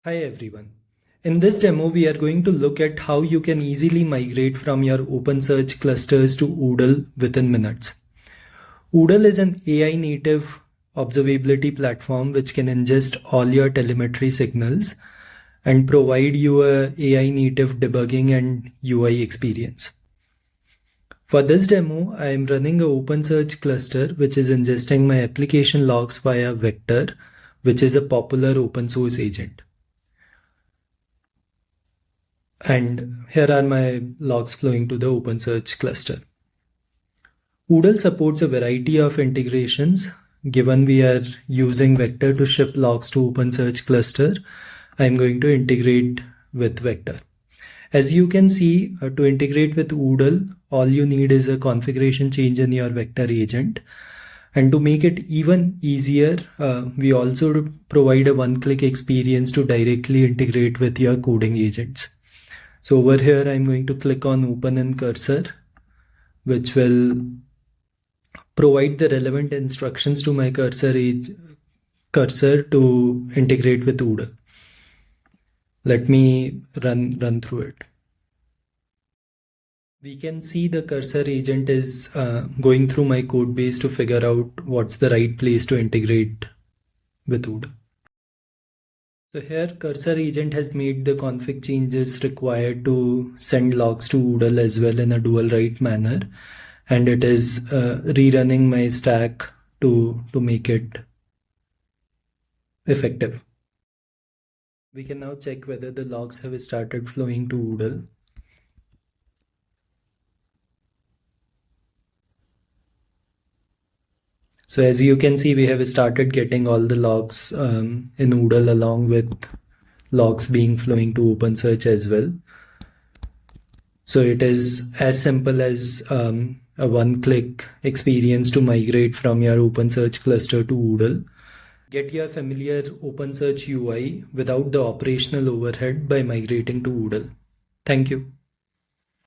Hi everyone. In this demo, we are going to look at how you can easily migrate from your OpenSearch clusters to Oodle within minutes. Oodle is an AI native observability platform which can ingest all your telemetry signals and provide you a AI native debugging and UI experience. For this demo, I am running an OpenSearch cluster which is ingesting my application logs via Vector, which is a popular open source agent. And here are my logs flowing to the OpenSearch cluster. Oodle supports a variety of integrations. Given we are using Vector to ship logs to OpenSearch cluster, I'm going to integrate with Vector. As you can see, to integrate with Oodle, all you need is a configuration change in your Vector agent. And to make it even easier, we also provide a one-click experience to directly integrate with your coding agents. So over here, I'm going to click on Open in Cursor, which will provide the relevant instructions to my cursor to integrate with Oodle. Let me run through it. We can see the cursor agent is going through my code base to figure out what's the right place to integrate with Oodle. So here cursor agent has made the config changes required to send logs to Oodle as well in a dual write manner, and it is rerunning my stack to make it effective. We can now check whether the logs have started flowing to Oodle. So as you can see, we have started getting all the logs in Oodle along with logs being flowing to OpenSearch as well. So it is as simple as a one-click experience to migrate from your OpenSearch cluster to Oodle. Get your familiar OpenSearch UI without the operational overhead by migrating to Oodle. Thank you.